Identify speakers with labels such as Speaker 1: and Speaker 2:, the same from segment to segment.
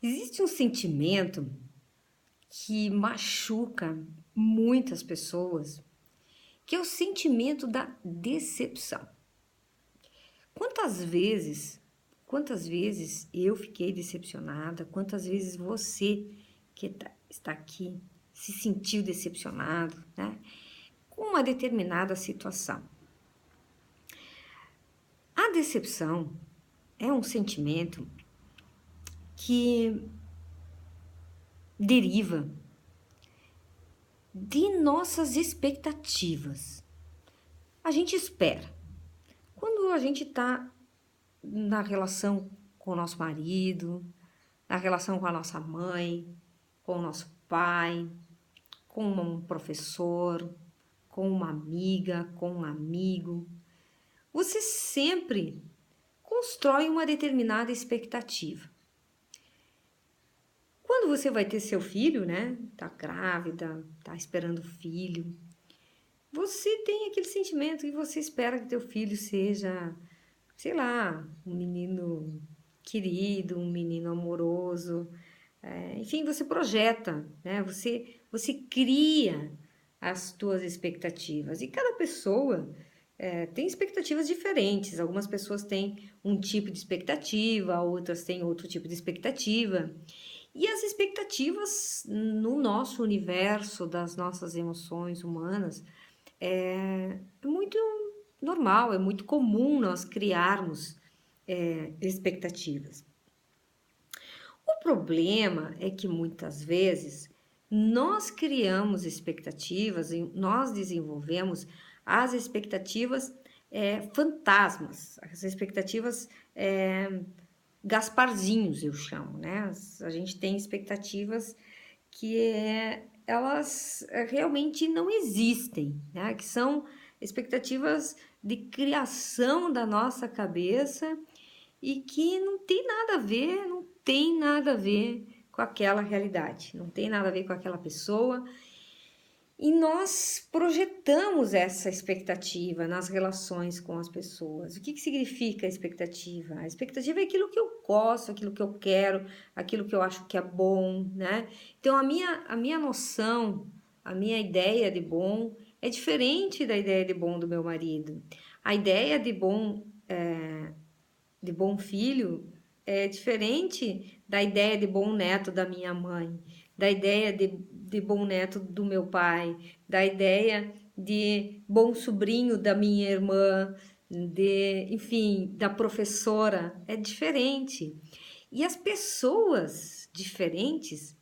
Speaker 1: Existe um sentimento que machuca muitas pessoas, que é o sentimento da decepção. Quantas vezes, quantas vezes eu fiquei decepcionada, quantas vezes você que está aqui se sentiu decepcionado, né, com uma determinada situação. A decepção é um sentimento que deriva de nossas expectativas. A gente espera. Quando a gente está na relação com o nosso marido, na relação com a nossa mãe, com o nosso pai, com um professor, com uma amiga, com um amigo, você sempre constrói uma determinada expectativa. Quando você vai ter seu filho, né? Tá grávida, tá esperando filho, você tem aquele sentimento que você espera que teu filho seja, sei lá, um menino querido, um menino amoroso. Enfim, você projeta, né? Você cria as tuas expectativas. E cada pessoa tem expectativas diferentes. Algumas pessoas têm um tipo de expectativa, outras têm outro tipo de expectativa. E as expectativas no nosso universo das nossas emoções humanas é muito normal, é muito comum nós criarmos expectativas. O problema é que muitas vezes nós criamos expectativas, nós desenvolvemos as expectativas fantasmas, as expectativas Gasparzinhos, eu chamo, né? A gente tem expectativas que elas realmente não existem, né? Que são expectativas de criação da nossa cabeça e que não tem nada a ver, não tem nada a ver com aquela realidade, não tem nada a ver com aquela pessoa. E nós projetamos essa expectativa nas relações com as pessoas. O que significa a expectativa? A expectativa é aquilo que eu gosto, aquilo que eu quero, aquilo que eu acho que é bom, né? Então a minha noção, a minha ideia de bom é diferente da ideia de bom do meu marido. A ideia de bom filho é diferente da ideia de bom neto da minha mãe, da ideia de bom neto do meu pai, da ideia de bom sobrinho da minha irmã, enfim, da professora. É diferente. E as pessoas diferentes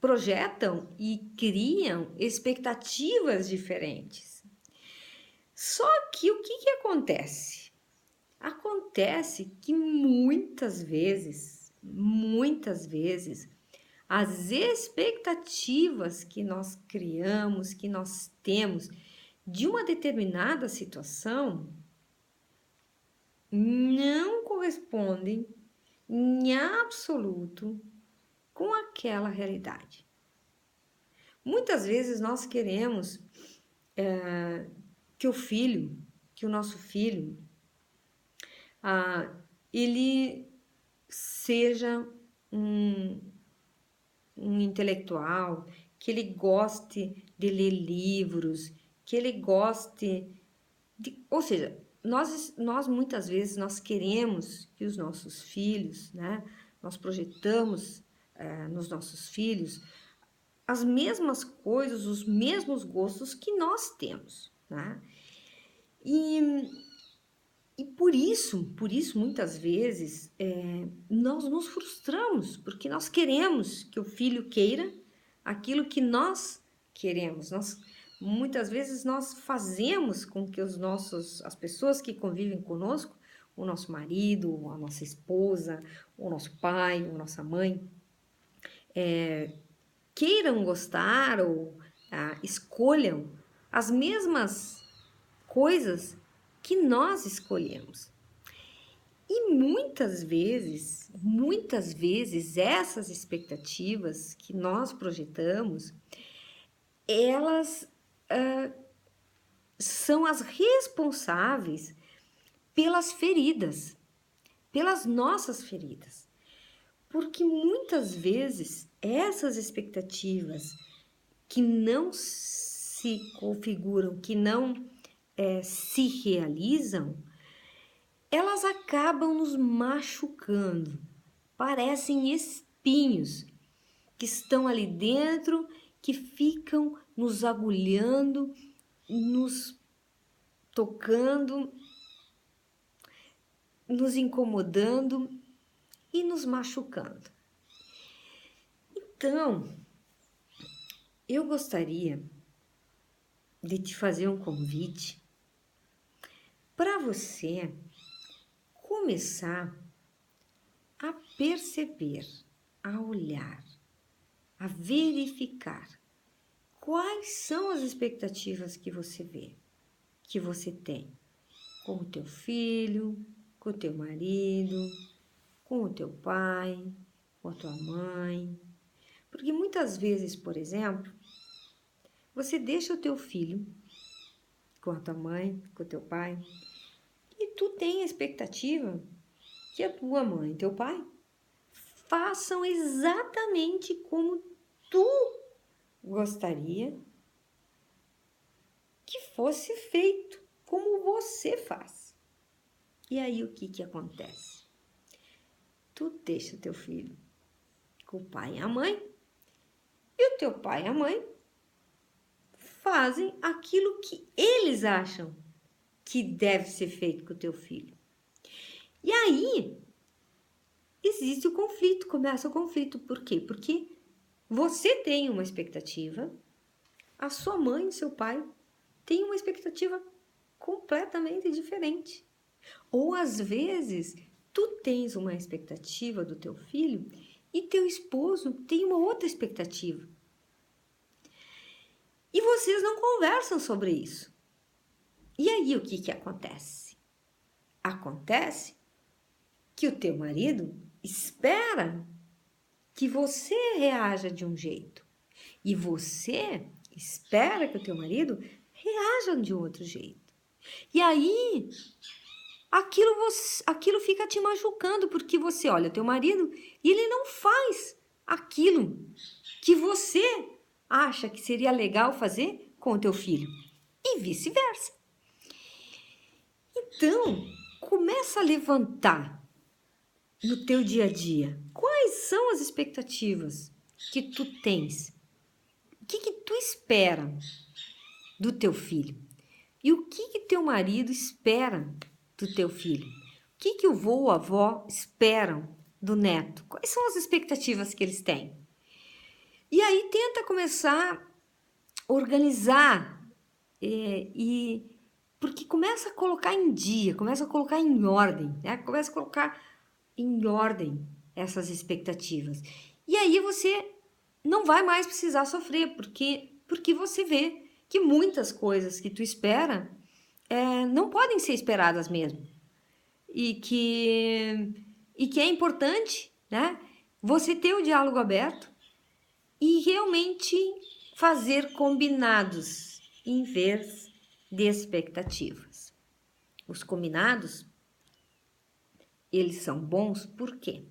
Speaker 1: projetam e criam expectativas diferentes. Só que o que acontece? Acontece que muitas vezes, as expectativas que nós criamos, que nós temos de uma determinada situação, não correspondem em absoluto com aquela realidade. Muitas vezes nós queremos que o filho, que o nosso filho, ele seja um, um intelectual, que ele goste de ler livros, que ele goste de, ou seja, nós muitas vezes nós queremos que os nossos filhos, né, nós projetamos nos nossos filhos as mesmas coisas, os mesmos gostos que nós temos, né? E por isso, muitas vezes, nós nos frustramos, porque nós queremos que o filho queira aquilo que nós queremos. Muitas vezes, nós fazemos com que as pessoas que convivem conosco, o nosso marido, a nossa esposa, o nosso pai, a nossa mãe, queiram gostar ou escolham as mesmas coisas que nós escolhemos. E muitas vezes, essas expectativas que nós projetamos, elas são as responsáveis pelas feridas, pelas nossas feridas. Porque muitas vezes essas expectativas que não se configuram, que não se realizam, elas acabam nos machucando. Parecem espinhos que estão ali dentro, que ficam nos agulhando, nos tocando, nos incomodando e nos machucando. Então, eu gostaria de te fazer um convite para você começar a perceber, a olhar, a verificar quais são as expectativas que você vê, que você tem com o teu filho, com o teu marido, com o teu pai, com a tua mãe. Porque muitas vezes, por exemplo, você deixa o teu filho com a tua mãe, com o teu pai, e tu tem a expectativa que a tua mãe e teu pai façam exatamente como tu gostaria que fosse feito, como você faz. E aí o que acontece? Tu deixa o teu filho com o pai e a mãe, e o teu pai e a mãe fazem aquilo que eles acham que deve ser feito com o teu filho. E aí existe o conflito, começa o conflito. Por quê? Porque você tem uma expectativa, a sua mãe e seu pai têm uma expectativa completamente diferente. Ou às vezes tu tens uma expectativa do teu filho e teu esposo tem uma outra expectativa. E vocês não conversam sobre isso. E aí o que acontece? Acontece que o teu marido espera que você reaja de um jeito. E você espera que o teu marido reaja de outro jeito. E aí aquilo fica te machucando, porque você olha teu marido e ele não faz aquilo que você acha que seria legal fazer com o teu filho. E vice-versa. Então, começa a levantar no teu dia a dia. Quais são as expectativas que tu tens? O que tu espera do teu filho? E o que teu marido espera do teu filho? O que o vô ou a avó esperam do neto? Quais são as expectativas que eles têm? E aí tenta começar a organizar porque começa a colocar em dia, começa a colocar em ordem, né? Começa a colocar em ordem essas expectativas. E aí você não vai mais precisar sofrer, porque você vê que muitas coisas que tu espera não podem ser esperadas mesmo. E que é importante, né? Você ter o diálogo aberto e realmente fazer combinados em vez de expectativas. Os combinados, eles são bons por quê?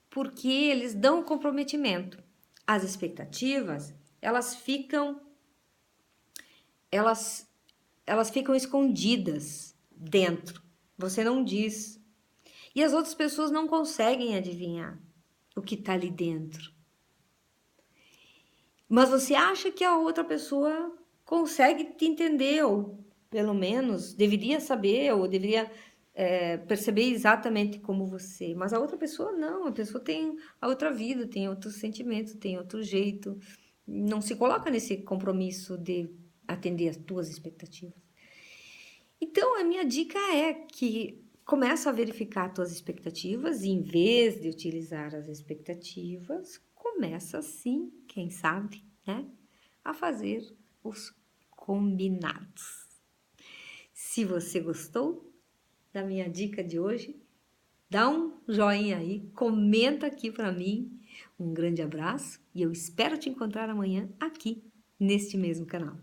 Speaker 1: Porque eles dão comprometimento. As expectativas, elas ficam escondidas dentro. Você não diz. E as outras pessoas não conseguem adivinhar o que está ali dentro. Mas você acha que a outra pessoa consegue te entender, ou pelo menos deveria saber, ou deveria perceber exatamente como você. Mas a outra pessoa não, a pessoa tem a outra vida, tem outros sentimentos, tem outro jeito. Não se coloca nesse compromisso de atender as tuas expectativas. Então, a minha dica é que começa a verificar as tuas expectativas e, em vez de utilizar as expectativas, começa sim, quem sabe, né, a fazer os combinados. Se você gostou da minha dica de hoje, dá um joinha aí, comenta aqui para mim. Um grande abraço e eu espero te encontrar amanhã aqui neste mesmo canal.